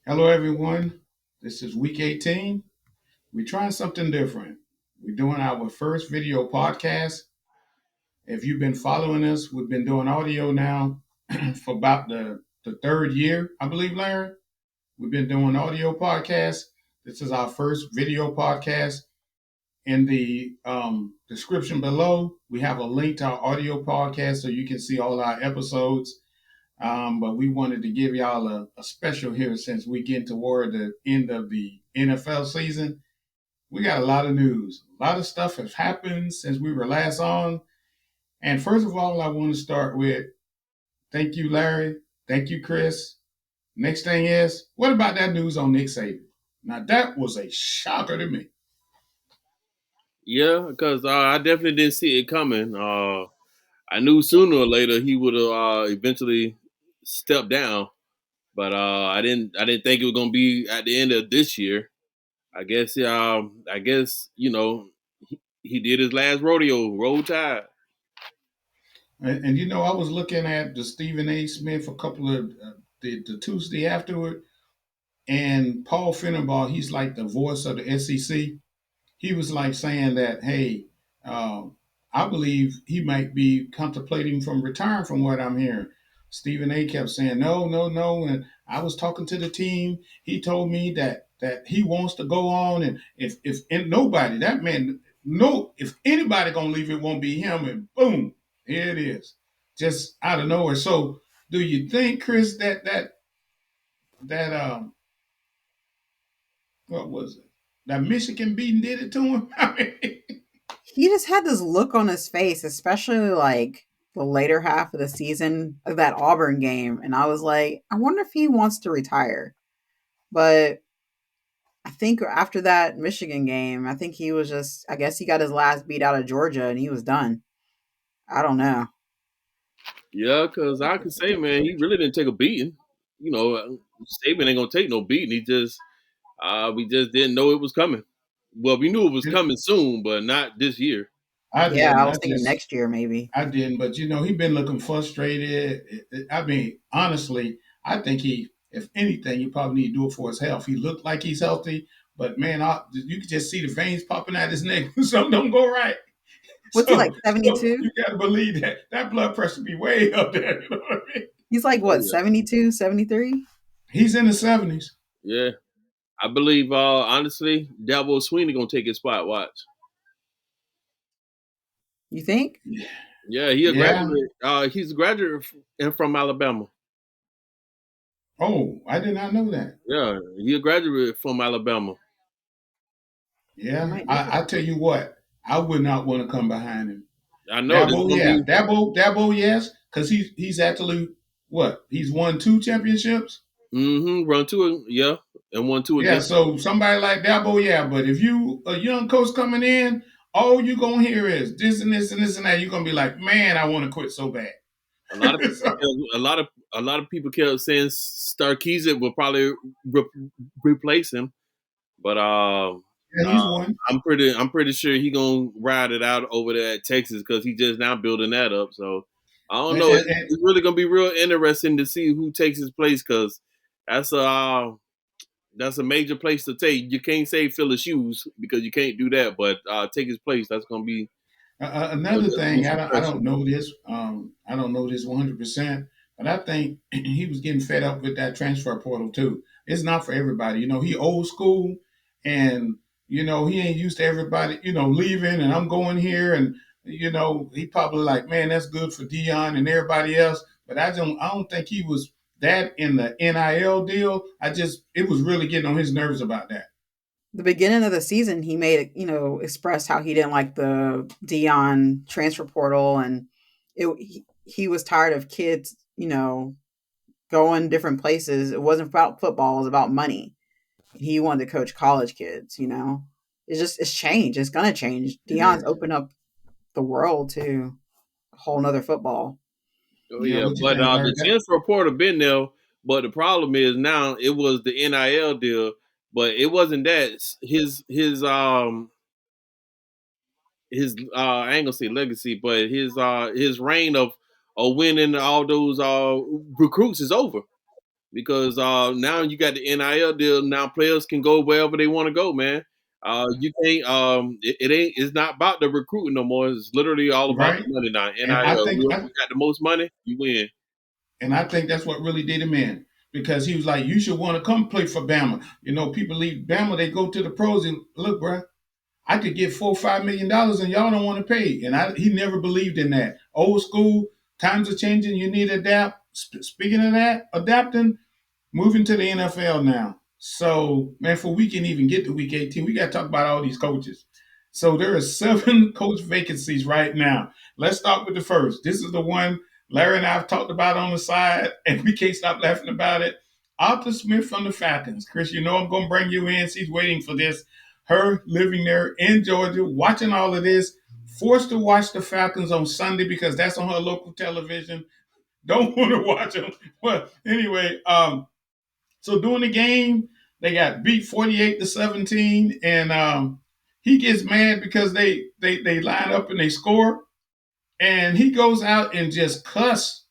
Hello, everyone. This is week 18. We're trying something different. We're doing our first video podcast. If you've been following us, we've been doing audio now for about the third year, I believe, Larry. We've been doing audio podcasts. This is our first video podcast. In the description below, we have a link to our audio podcast so you can see all our episodes. But we wanted to give y'all a special here since we get toward the end of the NFL season. We got a lot of news. A lot of stuff has happened since we were last on. And first of all, I want to start with thank you, Larry. Thank you, Chris. Next thing is, what about that news on Nick Saban? Now, that was a shocker to me. Yeah, because I definitely didn't see it coming. I knew sooner or later he would have eventually stepped down, but I didn't think it was gonna be at the end of this year. I guess he did his last rodeo, roll tide. And I was looking at the Stephen A. Smith a couple of the Tuesday afterward, and Paul Fennerball, he's like the voice of the SEC. He was like saying that, hey, uh, I believe he might be contemplating from retiring from what I'm hearing. Stephen A kept saying, no, no, no. And I was talking to the team. He told me that he wants to go on. And if and nobody, that man, no, if anybody gonna leave, it won't be him. And boom, here it is. Just out of nowhere. So do you think, Chris, that what was it? That Michigan beating did it to him? I mean, He just had this look on his face, especially like the later half of the season of that Auburn game. And I was like, I wonder if he wants to retire. But I think after that Michigan game, I think he was just, I guess he got his last beat out of Georgia and he was done. I don't know. Yeah, because I could say, man, he really didn't take a beating. Saban ain't gonna take no beating. We just didn't know it was coming. Well, we knew it was coming soon, but not this year. I Yeah, I didn't. was thinking next year maybe. I didn't. But he been looking frustrated. I mean, honestly, I think if anything, he probably need to do it for his health. He looked like he's healthy, but man, you can just see the veins popping out his neck. Something don't go right. What's he like, So 72? you got to believe that blood pressure be way up there. You know what I mean? He's like Oh what, yeah, 72, 73? He's in the 70s. yeah. I believe, honestly, Dabo Sweeney gonna take his spot. Watch. You think? Yeah, he a Yeah. graduate. He's a graduate from Alabama. Oh, I did not know that. Yeah, he a graduate from Alabama. I Yeah. might do I that. tell you what, I would not want to come behind him. I know this is Dabo, gonna yeah. be. Dabo, yes, because he's actually what? He's won two championships. Run to it, yeah, and 1-2 Yeah, against. so somebody like Dabo, yeah. But if you a young coach coming in, all you gonna hear is this and this and this and that. You're gonna be like, man, I want to quit so bad. A lot of people, So, a lot of people kept saying Starkeezy will probably re- replace him, but yeah, he's one. I'm pretty sure he gonna ride it out over there at Texas because he just now building that up. So I don't And, know. and, It's really gonna be real interesting to see who takes his place because that's a major place to take. You can't say fill his shoes because you can't do that, but take his place. That's gonna be another that's gonna be thing, some I pressure. don't know this. I don't know this 100%, but I think he was getting fed up with that transfer portal too. It's not for everybody. He old school, and he ain't used to everybody. Leaving, and I'm going here, and he probably like, man, that's good for Dion and everybody else. But I don't think he was that in the NIL deal. It was really getting on his nerves about that. The beginning of the season, he made expressed how he didn't like the Dion transfer portal, and he was tired of kids, going different places. It wasn't about football; it was about money. He wanted to coach college kids. It's changed. It's gonna change. It Dion's is. opened up the world to a whole nother football. Oh Yeah, yeah, what you but think, Larry? the transfer portal been there. But the problem is now it was the NIL deal, but it wasn't that his I ain't gonna say legacy, but his reign of winning all those recruits is over. because now you got the NIL deal. Now players can go wherever they want to go, man. You can't. It ain't. It's not about the recruiting no more. It's literally all about right? the money now. And I NIL. think Whoever got the most money, you win. And I think that's what really did him in because he was like, you should want to come play for Bama. You know, people leave Bama, they go to the pros and look, bro, I could get $4 or $5 million and y'all don't want to pay. And he never believed in that. Old school, times are changing, you need to adapt. Speaking of that, adapting, moving to the NFL now. So, man, for we can even get to week 18, we got to talk about all these coaches. So there are 7 coach vacancies right now. Let's start with the first. This is the one Larry and I have talked about on the side, and we can't stop laughing about it. Arthur Smith from the Falcons. Chris, you know I'm going to bring you in. She's waiting for this. Her living there in Georgia, watching all of this, forced to watch the Falcons on Sunday because that's on her local television. Don't want to watch them. Well, anyway, so during the game, they got beat 48-17, and he gets mad because they line up and they score, and he goes out and just cuss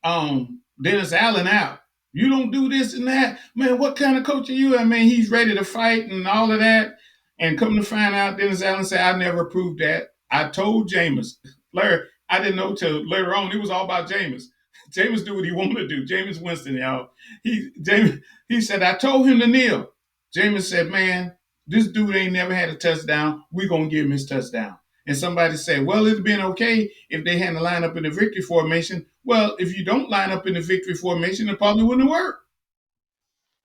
Dennis Allen out. You don't do this and that, man. What kind of coach are you? I mean, he's ready to fight and all of that, and come to find out, Dennis Allen said, "I never proved that. I told Jameis, Larry. I didn't know till later on. It was all about Jameis. Jameis do what he wanted to do. Jameis Winston, y'all. He said, I told him to kneel. Jameis said, man, this dude ain't never had a touchdown. We're going to give him his touchdown. And somebody said, well, it'd been okay if they hadn't lined up in the victory formation. Well, if you don't line up in the victory formation, it probably wouldn't work.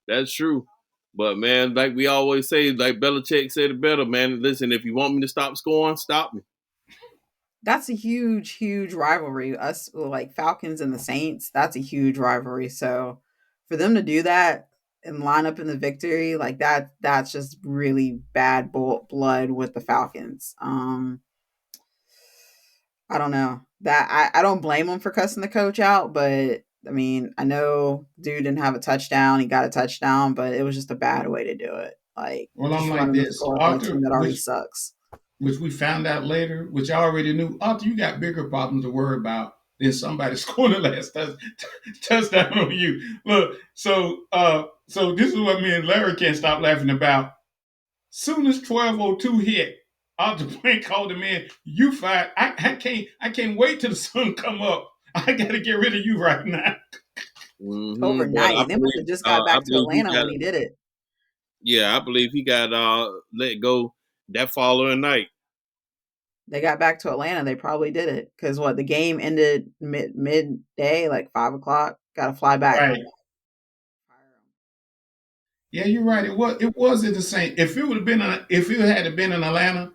That's true. But, man, like we always say, like Belichick said it better, man, listen, if you want me to stop scoring, stop me. That's a huge, huge rivalry. Us, like Falcons and the Saints, that's a huge rivalry. So for them to do that and line up in the victory, like that's just really bad blood with the Falcons. I don't know. That I don't blame him for cussing the coach out, but I mean, I know dude didn't have a touchdown. He got a touchdown, but it was just a bad way to do it. Like, well, just I'm like running the this. score on a Arthur, team that already sucks. which we found out later, which I already knew. Arthur, you got bigger problems to worry about than somebody scoring the last touchdown on you. Look, so this is what me and Larry can't stop laughing about. Soon as 12:02 hit, Arthur Blank called him in. You fired. I can't wait till the sun come up. I got to get rid of you right now. Mm-hmm. Overnight. They must have just got back to Atlanta when he did it. Yeah, I believe he got let go that following night. They got back to Atlanta. They probably did it because the game ended midday, like 5:00. Got to fly back. Right. Yeah, you're right. It wasn't the same. If it had been in Atlanta,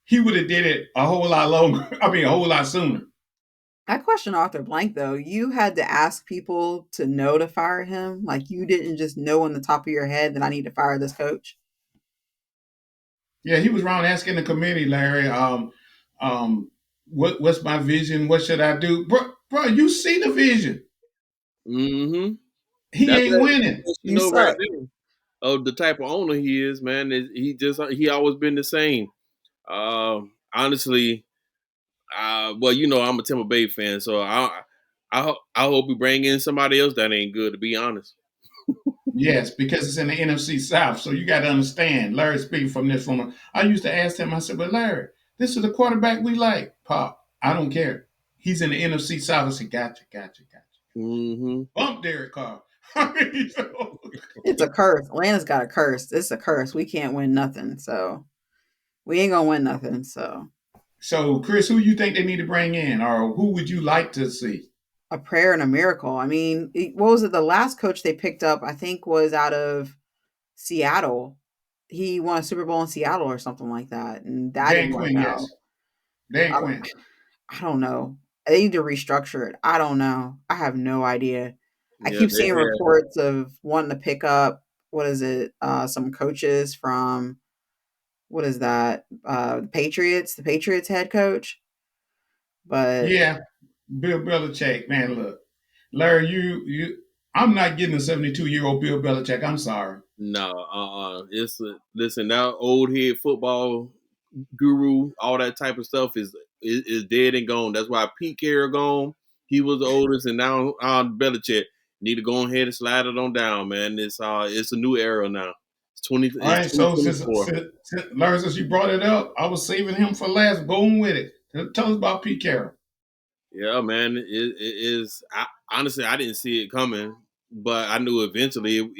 he would have did it a whole lot longer. I mean, a whole lot sooner. I question Arthur Blank though. You had to ask people to know to fire him. Like you didn't just know on the top of your head that I need to fire this coach. Yeah, he was around asking the committee, Larry. What's my vision? What should I do, bro? You see the vision. Mm-hmm. He ain't winning. You know, right there. Oh, the type of owner he is, man. He always been the same. Honestly, well, you know, I'm a Tampa Bay fan, so I hope we bring in somebody else that ain't good. To be honest. Yes, because it's in the NFC South, so you got to understand. Larry speaking from this from. I used to ask him. I said, "But Larry, this is the quarterback we like, Pop. I don't care. He's in the NFC South." I said, "Gotcha." Mm-hmm. Bump Derek Carr. It's a curse. Atlanta's got a curse. It's a curse. We can't win nothing, so we ain't gonna win nothing. So, Chris, who you think they need to bring in, or who would you like to see? A prayer and a miracle. I mean, what was it? The last coach they picked up, I think, was out of Seattle. He won a Super Bowl in Seattle or something like that, and that Dan didn't Quinn, work out. yes. Dan Quinn. I don't know. They need to restructure it. I don't know. I have no idea. I keep seeing reports of wanting to pick up, what is it? Some coaches from, what is that? The Patriots head coach. But yeah, Bill Belichick, man, look, Larry, I'm not getting a 72-year-old Bill Belichick. I'm sorry. No, listen, that old head football guru, all that type of stuff is dead and gone. That's why Pete Carroll gone. He was the oldest, and now Belichick. Need to go ahead and slide it on down, man. It's a new era now. It's All right, so since, 2024. Larry, since you brought it up, I was saving him for last. Going with it. Tell us about Pete Carroll. Yeah, man. It is. Honestly, I didn't see it coming, but I knew eventually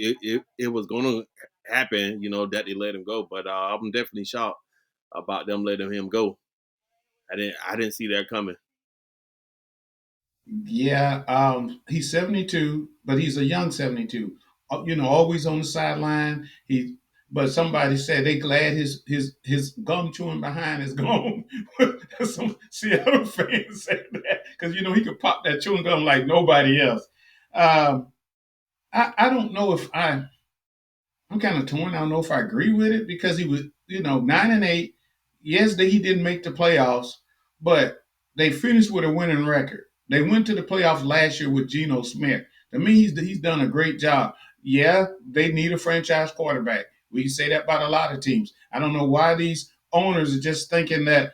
it was going to happen. That they let him go. But I'm definitely shocked about them letting him go. I didn't see that coming. Yeah, he's 72, but he's a young 72. Always on the sideline. But somebody said they glad his gum chewing behind is gone. Some Seattle fans said that because he could pop that chewing gum like nobody else. Um, I don't know if I'm kind of torn. I don't know if I agree with it because he was 9-8. Yes, he didn't make the playoffs, but they finished with a winning record. They went to the playoffs last year with Geno Smith. To me, he's done a great job. Yeah, they need a franchise quarterback. We can say that about a lot of teams. I don't know why these owners are just thinking that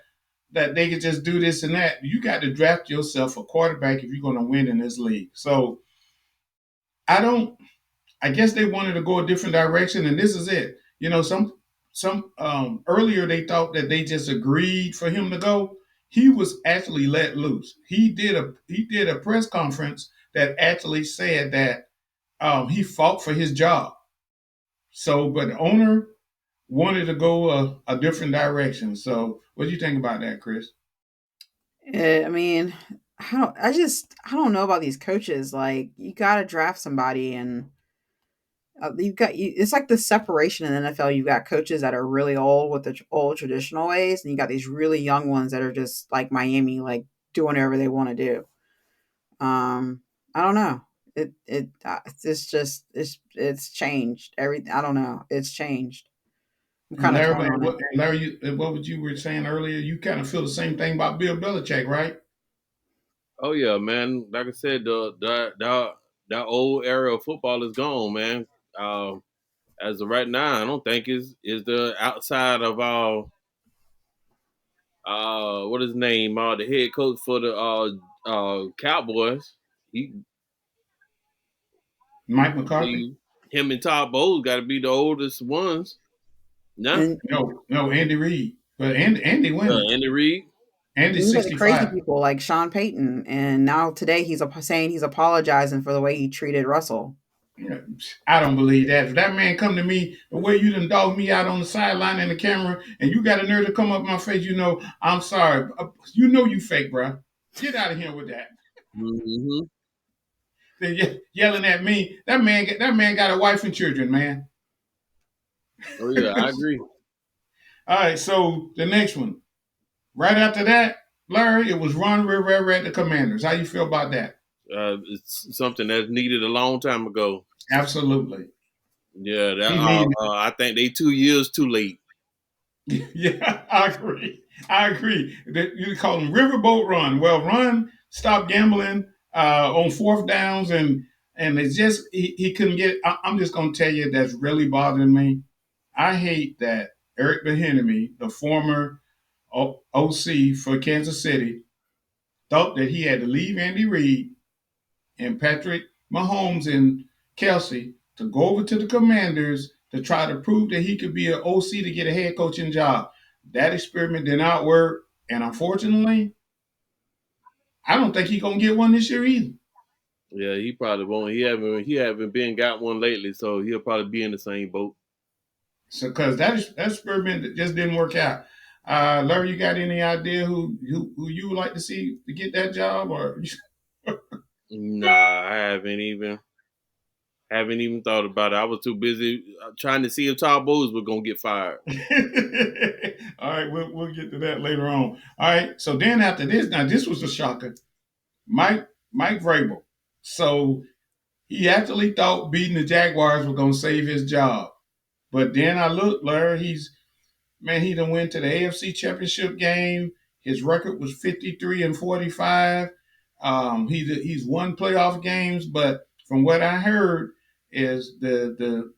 they could just do this and that. You got to draft yourself a quarterback if you're going to win in this league. So I don't. I guess they wanted to go a different direction, and this is it. Some earlier they thought that they just agreed for him to go. He was actually let loose. He did a press conference that actually said that he fought for his job. So, but the owner wanted to go a different direction. So, what do you think about that, Chris? I mean, I don't know about these coaches. Like, you got to draft somebody, and it's like the separation in the NFL. You've got coaches that are really old with the old traditional ways, and you got these really young ones that are just like Miami, like doing whatever they want to do. I don't know. It's changed. I don't know. It's changed. I'm And kind of torn Larry, on it. what would you were saying earlier? You kind of feel the same thing about Bill Belichick, right? Oh yeah, man. Like I said, that old era of football is gone, man. As of right now, I don't think is the outside of what is his name? The head coach for the Cowboys. He Mike I McCarthy. believe him and Todd Bowles got to be the oldest ones. Nah, And No, Andy Reid. But Andy winning. Andy Reid. Andy's you got the crazy 65. people like Sean Payton, and now today saying he's apologizing for the way he treated Russell. Yeah, I don't believe that. If that man come to me the way you done dog me out on the sideline in the camera, and you got a nerve to come up my face, I'm sorry. You fake, bro. Get out of here with that. Mm-hmm. They yelling at me. That man got a wife and children, man. Oh yeah, I agree. All right, so the next one. Right after that, Larry, it was Ron Rivera at the Commanders. How you feel about that? It's something that's needed a long time ago. Absolutely. Yeah, He needed I think they 2 years too late. Yeah, I agree. I agree. You call him Riverboat Run. Well, Run stopped gambling on fourth downs, and it's just he couldn't get. I'm just gonna tell you that's really bothering me. I hate that Eric Bieniemy, the former OC for Kansas City, thought that he had to leave Andy Reid and Patrick Mahomes and Kelsey to go over to the Commanders to try to prove that he could be an OC to get a head coaching job. That experiment did not work, and unfortunately, I don't think he's gonna get one this year either. Yeah, he probably won't. He haven't been got one lately, so he'll probably be in the same boat. So, because that experiment just didn't work out. Larry, you got any idea who you would like to see to get that job, or Nah, I haven't even thought about it. I was too busy trying to see if Todd Bowles was gonna get fired. All right, we'll get to that later on. All right, so then after this, now this was a shocker. Mike Vrabel. So he actually thought beating the Jaguars was going to save his job. But then I looked, Larry, he done went to the AFC Championship game. His record was 53-45. He's won playoff games, but from what I heard is the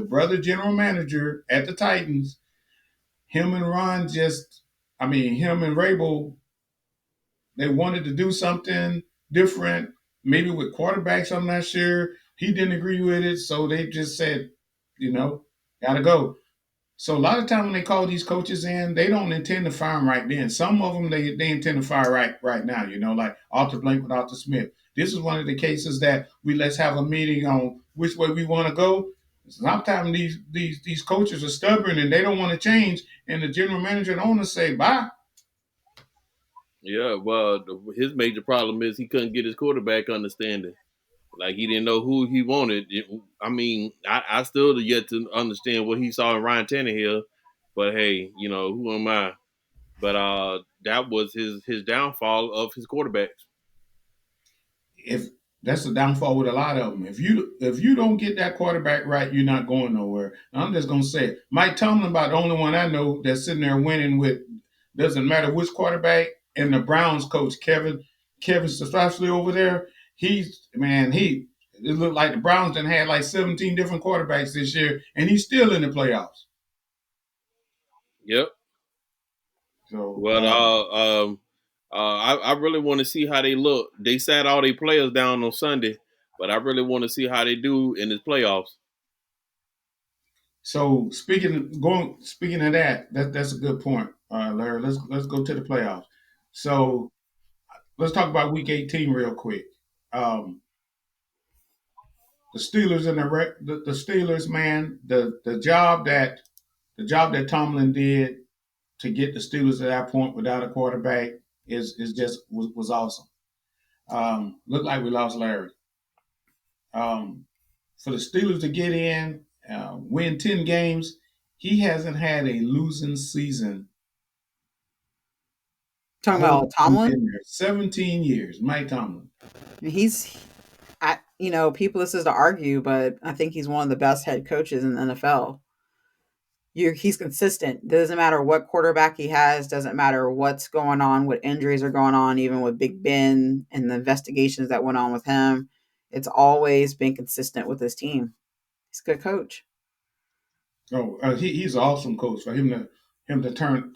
brother general manager at the Titans, him and Ron him and Rabel, they wanted to do something different, maybe with quarterbacks, I'm not sure. He didn't agree with it, so they just said, gotta go. So a lot of time when they call these coaches in, they don't intend to fire them right then. Some of them they intend to fire right now. Like Arthur Blank with Arthur Smith. This is one of the cases that let's have a meeting on which way we want to go. Sometimes these coaches are stubborn and they don't want to change, and the general manager and owner say bye. Yeah, well, his major problem is he couldn't get his quarterback understanding. Like he didn't know who he wanted. I mean, I still yet to understand what he saw in Ryan Tannehill. But hey, who am I? But that was his downfall of his quarterbacks. If that's the downfall with a lot of them. If you don't get that quarterback right, you're not going nowhere. And I'm just gonna say it. Mike Tomlin, about the only one I know that's sitting there winning with doesn't matter which quarterback. And the Browns coach Kevin Stefanski over there, he it looked like the Browns done had like 17 different quarterbacks this year, and he's still in the playoffs. Yep. So, Well, I really want to see how they look. They sat all their players down on Sunday, but I really want to see how they do in the playoffs. So speaking of that's a good point, Larry. Let's go to the playoffs. So let's talk about Week 18 real quick. The Steelers and the Steelers, man, the job that Tomlin did to get the Steelers to that point without a quarterback was awesome. Looked like we lost Larry. For the Steelers to get in, win 10 games, he hasn't had a losing season. Talking about Tomlin? 17 years, Mike Tomlin. People, this is to argue, but I think he's one of the best head coaches in the NFL. He's consistent. Doesn't matter what quarterback he has. Doesn't matter what's going on, what injuries are going on, even with Big Ben and the investigations that went on with him. It's always been consistent with his team. He's a good coach. Oh, he's an awesome coach for him to turn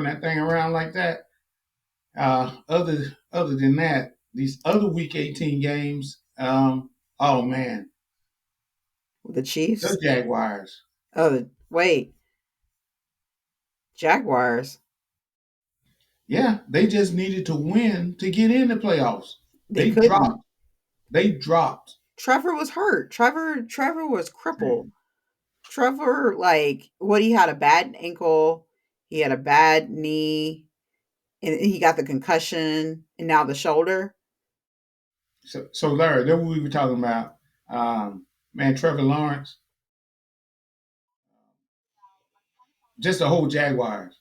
that thing around like that. Other than that, these other Week 18 games, oh man, The Chiefs, the Jaguars. Oh wait, Jaguars. Yeah, they just needed to win to get in the playoffs. They dropped. They dropped. Trevor was hurt. Trevor was crippled. Trevor, he had a bad ankle, he had a bad knee, and he got the concussion, and now the shoulder. So Larry, that's what we were talking about. Man, Trevor Lawrence, just the whole Jaguars.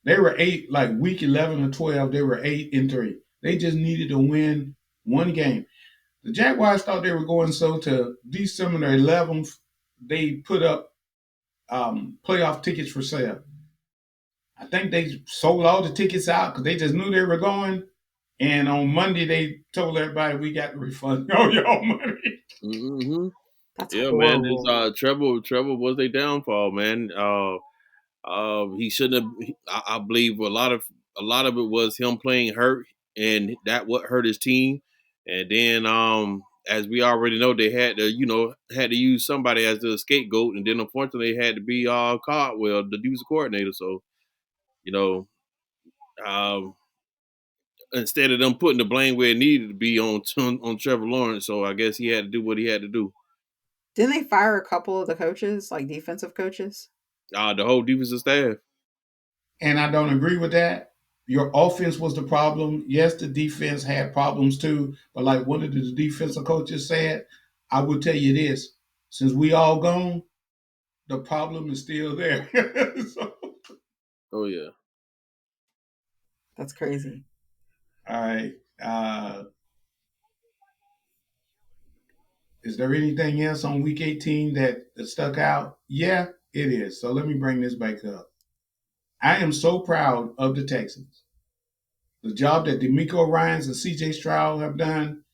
They were week 11 or 12, they were 8-3. They just needed to win one game. The Jaguars thought they were going so to December 11th, they put up playoff tickets for sale. I think they sold all the tickets out because they just knew they were going. And on Monday, they told everybody we got the refund all y'all money. Mm-hmm. That's yeah, horrible. man. This Trevor was their downfall, man. He shouldn't have. I believe a lot of it was him playing hurt, and that what hurt his team. And then, as we already know, they had to use somebody as the scapegoat, and then unfortunately, it had to be Caldwell, the defensive coordinator. So, instead of them putting the blame where it needed to be on Trevor Lawrence, so I guess he had to do what he had to do. Didn't they fire a couple of the coaches, like defensive coaches? The whole defensive staff. And I don't agree with that. Your offense was the problem. Yes, the defense had problems too. But like one of the defensive coaches said, I will tell you this: since we all gone, the problem is still there. Oh yeah, that's crazy. All right. Is there anything else on Week 18 that stuck out? Yeah, it is. So let me bring this back up. I am so proud of the Texans. The job that DeMeco Ryans and C.J. Stroud have done,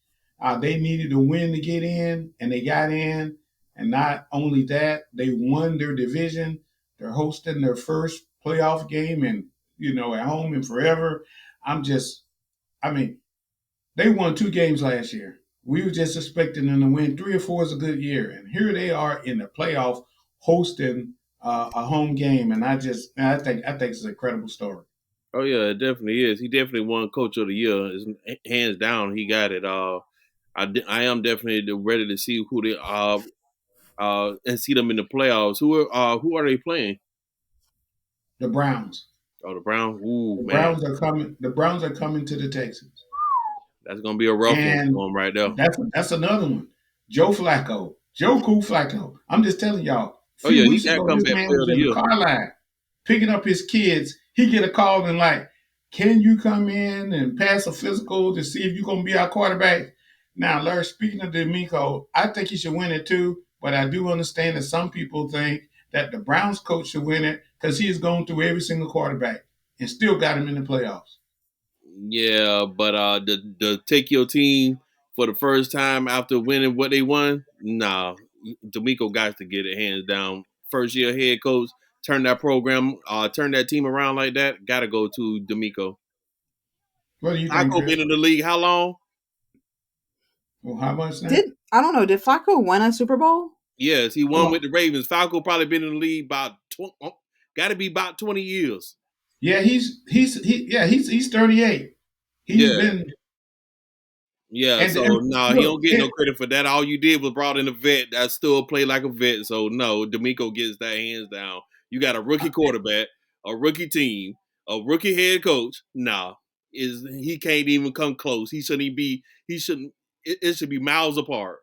they needed to win to get in, and they got in. And not only that, they won their division. They're hosting their first playoff game at home and forever. They won 2 games last year. We were just expecting them to win 3 or 4 is a good year, and here they are in the playoff hosting a home game, and I think it's an incredible story. Oh yeah, it definitely is. He definitely won Coach of the Year. Hands down, he got it. I am definitely ready to see who they and see them in the playoffs. Who are they playing? The Browns. Oh, the Browns. Ooh The man, Browns are coming. The Browns are coming to the Texans, that's gonna be a rough one and for them right there. that's another one. Joe Flacco, Joe Cool Flacco. I'm just telling y'all. A Oh few yeah, he weeks got ago, this comeback man player of was the in the year. car line picking up his kids. He get a call and like, can you come in and pass a physical to see if you're gonna be our quarterback? Now, Larry, speaking of D'Amico, I think he should win it too. But I do understand that some people think that the Browns coach should win it because he has gone through every single quarterback and still got him in the playoffs. Yeah, but the take your team for the first time after winning what they won, nah. D'Amico got to get it hands down. First year head coach, turn that team around like that. Got to go to D'Amico. What do you think, Taco Chris? been in the league how long? Well, how much now? Did I don't know? Did Flacco win a Super Bowl? Yes, he won with Well, the Ravens. Falco probably been in the league about got to be about 20 years. yeah, he's 38. He's Yeah, been yeah. and, So and no, he look, don't get no credit for that. All you did was brought in a vet that still played like a vet. So no, D'Amico gets that hands down. You got a rookie quarterback, a rookie team, a rookie head coach. Nah, is he can't even come close. He shouldn't even be. He shouldn't. It should be miles apart.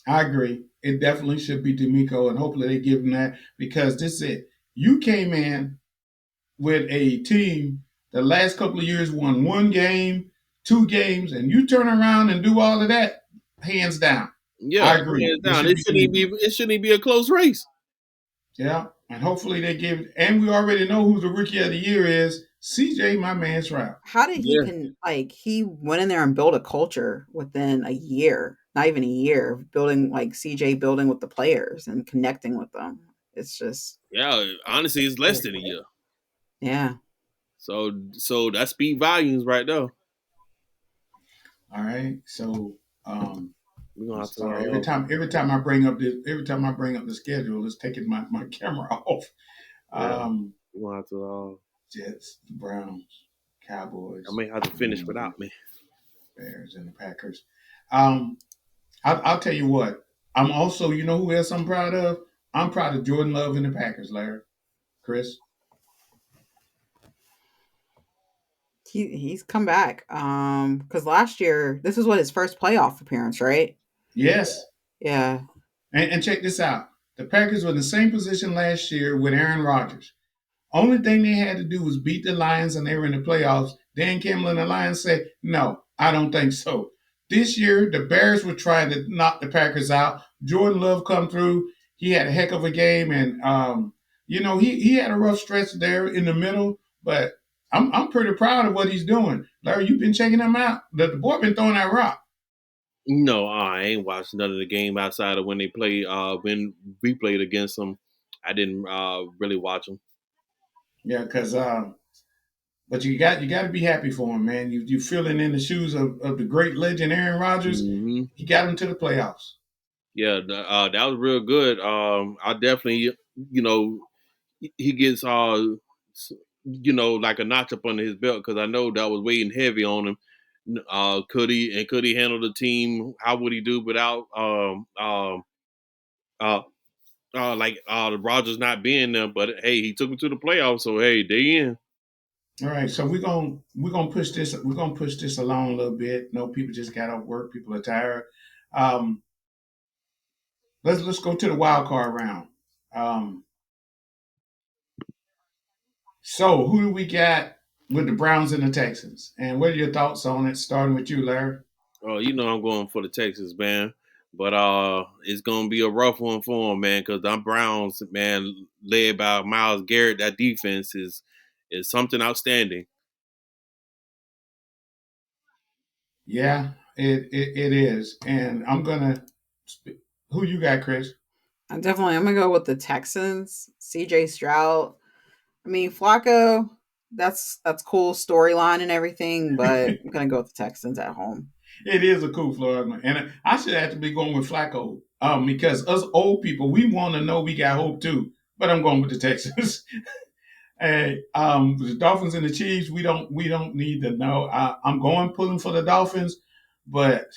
I agree. It definitely should be D'Amico, and hopefully they give him that because this is it. You came in with a team the last couple of years won 1 game, 2 games, and you turn around and do all of that, hands down. Yeah, I agree. hands It down. should It be shouldn't even be. D'Amico. It shouldn't even be a close race. Yeah, and hopefully they give. And we already know who the rookie of the year is. CJ, my man Stroud. How did he Yeah. can like he went in there and built a culture within a year, not even a year, building like CJ building with the players and connecting with them. It's just Yeah, honestly, it's less than a year. yeah. So that speak volumes right there. All right, so We're gonna I'm have to. sorry. Every time I bring up the schedule, it's taking my camera off. Yeah, Um, we're gonna have to. Jets, the Browns, I Cowboys, may have to finish without me. Bears, and the Packers. Um, I'll tell you what. I'm also, you know who else I'm proud of? I'm proud of Jordan Love and the Packers, Larry. Chris. He's come back. Because last year this is what his first playoff appearance, right? Yes. Yeah. And check this out. The Packers were in the same position last year with Aaron Rodgers. Only thing they had to do was beat the Lions and they were in the playoffs. Dan Campbell and the Lions said, no, I don't think so. This year, the Bears were trying to knock the Packers out. Jordan Love come through. He had a heck of a game. And, he had a rough stretch there in the middle. But I'm pretty proud of what he's doing. Larry, you've been checking him out. The boy been throwing that rock. No, I ain't watched none of the game outside of when they play. When we played against them, I didn't really watch them. Yeah, because but you got to be happy for him, man. You feeling in the shoes of the great legend Aaron Rodgers. Hmm. He got him to the playoffs. Yeah, that was real good. I definitely, you know, he gets like a notch up under his belt because I know that was weighing heavy on him. Could he handle the team? How would he do without uh the Rogers not being there? But hey, he took him to the playoffs, so hey, they in. All right, so we're gonna push this along a little bit. No, people just got off work. People are tired. Um, let's go to the wild card round. Um, so who do we got with the Browns and the Texans? And what are your thoughts on it? Starting with you, Larry. Oh, I'm going for the Texas, man. But it's gonna be a rough one for him, man, because I'm Browns, man, led by Miles Garrett. That defense is something outstanding. Yeah, it is. And who you got, Chris? I'm gonna go with the Texans. CJ Stroud. I mean Flacco, that's cool storyline and everything, but I'm gonna go with the Texans at home. It is a cool Florida, and I should have to be going with Flacco. Because us old people, we want to know we got hope too. But I'm going with the Texans. Hey, the Dolphins and the Chiefs, we don't need to know. I'm going pulling for the Dolphins, but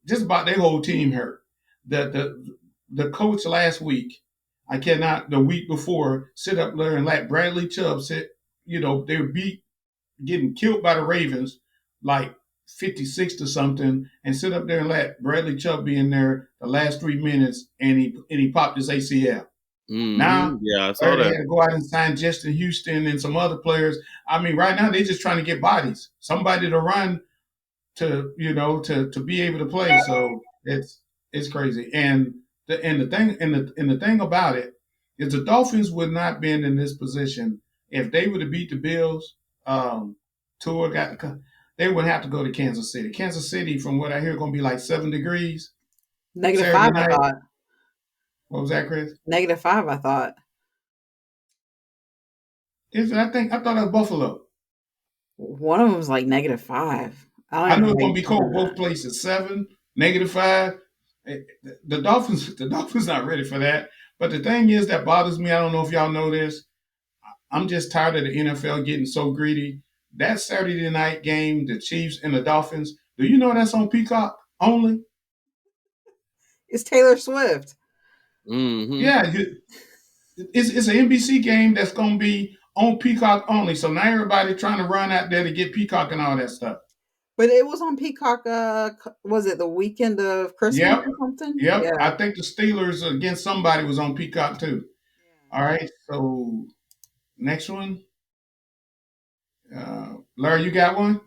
just about their whole team hurt. The coach last week, I cannot the week before sit up there and let Bradley Chubb sit. They were getting killed by the Ravens like 56 to something, and sit up there and let Bradley Chubb be in there the last 3 minutes, and he popped his ACL. Now, Yeah, I saw or they that. had to go out and sign Justin Houston and some other players. I mean, right now they're just trying to get bodies, somebody to run to be able to play. So it's crazy. And the thing about it is the Dolphins would not been in this position if they would have beat the Bills. Tour they would have to go to Kansas City. Kansas City, from what I hear, going to be like 7 degrees -5, Saturday I night. thought. What was that, Chris? -5, I thought. I thought it was Buffalo. One of them was like -5. I I don't know even it's know how going you to be cover cold both that. places. 7, -5. The Dolphins not ready for that. But the thing is that bothers me. I don't know if y'all know this. I'm just tired of the NFL getting so greedy. That Saturday night game, the Chiefs and the Dolphins. Do you know that's on Peacock only? It's Taylor Swift. Yeah, it's an NBC game that's going to be on Peacock only. So now everybody trying to run out there to get Peacock and all that stuff. But it was on Peacock, was it the weekend of Christmas Yep, or something? yep. I Yeah. think the Steelers against somebody was on Peacock too. All right, so next one. Larry, you got one?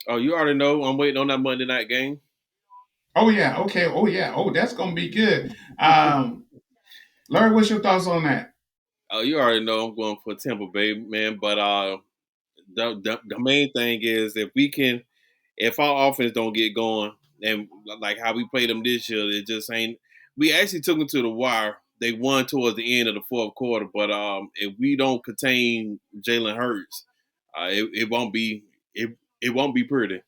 Oh, you already know. I'm waiting on that Monday night game. Oh yeah, okay. Oh yeah. Oh, that's gonna be good. Larry, what's your thoughts on that? Oh, you already know I'm going for Tampa Bay, man. But the main thing is if our offense don't get going, and like how we played them this year, it just ain't. We actually took them to the wire. They won towards the end of the fourth quarter, but if we don't contain Jalen Hurts, it won't be pretty.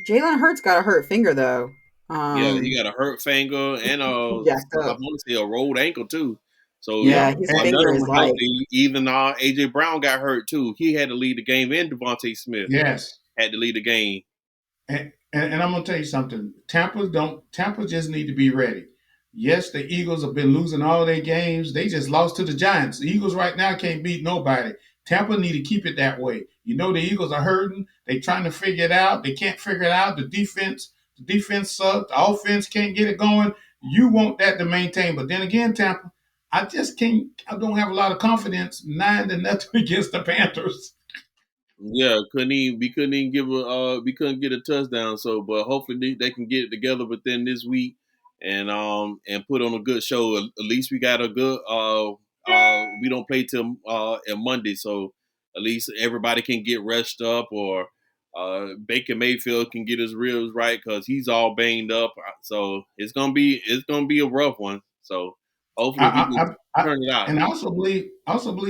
Jalen Hurts got a hurt finger though. Yeah, he got a hurt finger and He jacked I up. want to say a rolled ankle too. So Yeah, Yep. his And, none of finger them is were like healthy. Even AJ Brown got hurt too. He had to lead the game, and Devontae Smith yes. had to lead the game. And I'm gonna tell you something. Tampa just need to be ready. Yes, the Eagles have been losing all their games. They just lost to the Giants. The Eagles right now can't beat nobody. Tampa need to keep it that way. The Eagles are hurting. They trying to figure it out. They can't figure it out. The defense sucks. The offense can't get it going. You want that to maintain. But then again, Tampa, I just can't I don't have a lot of confidence 9-0 against the Panthers. Yeah, we couldn't even we couldn't get a touchdown. So, but hopefully they can get it together within this week and put on a good show. At least we got a good we don't play till on Monday, so at least everybody can get rest up or Baker Mayfield can get his ribs right because he's all banged up. So it's gonna be a rough one. So hopefully we I, can I, I, turn it out. and I also believe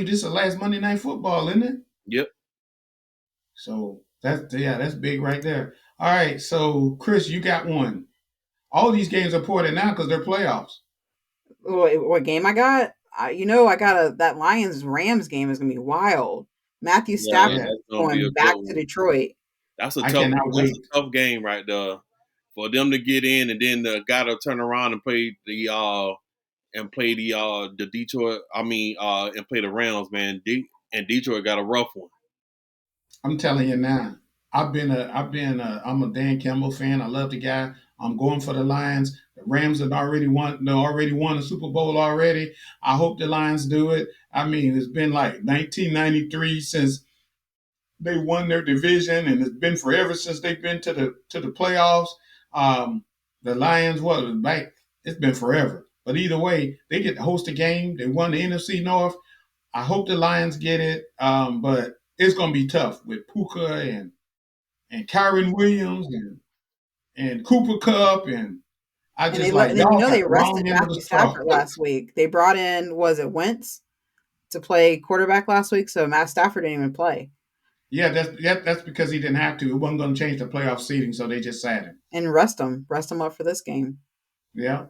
this is the last Monday Night Football, isn't it? Yep. So that's big right there. All right, so Chris, you got one. All these games are important now because they're playoffs. what game I got? I got that Lions Rams game is gonna be wild. Matthew Yeah, Yeah, Stafford that's gonna be going a back good to one. Detroit. That's a I tough. cannot That's wait. a tough game right there for them to get in, and then the guy to turn around and play the Detroit. And play the Rams, man. And Detroit got a rough one. I'm telling you now. I'm a Dan Campbell fan. I love the guy. I'm going for the Lions. The Rams have already won. They already won the Super Bowl already. I hope the Lions do it. I mean, it's been like 1993 since they won their division, and it's been forever since they've been to the playoffs. Um, the Lions, what back? It's been forever. But either way, they get to host a game. They won the NFC North. I hope the Lions get it, but it's going to be tough with Puka and Kyron Williams and Cooper Cup, and I And just like then y'all got they the wrong arrested end of the Matthew straw. Stafford last week. They brought in, was it Wentz to play quarterback last week, so Matt Stafford didn't even play. Yeah, that's because he didn't have to. It wasn't going to change the playoff seeding, so they just sat him. And rest him up for this game. Yeah.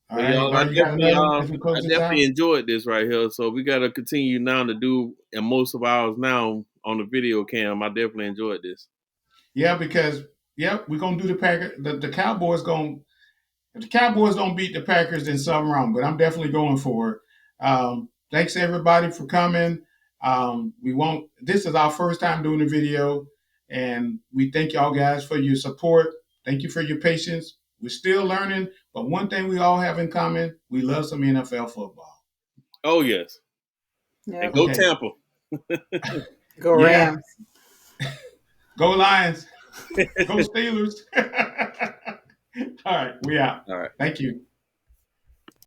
All But right. y'all, I Well, you got definitely, another as we I close this definitely out? enjoyed this right here. So we got to continue now to do, and most of ours now on the video cam. I definitely enjoyed this. Yeah, because we're gonna do the Packers. The Cowboys going if the Cowboys don't beat the Packers, then something wrong. But I'm definitely going for it. Thanks everybody for coming. We won't. This is our first time doing a video, and we thank y'all guys for your support. Thank you for your patience. We're still learning, but one thing we all have in common: we love some NFL football. Oh yes, and Yep. go Okay. Tampa. Go Yeah. Rams. Go Lions. Go Steelers. All right. We out. All right. Thank you.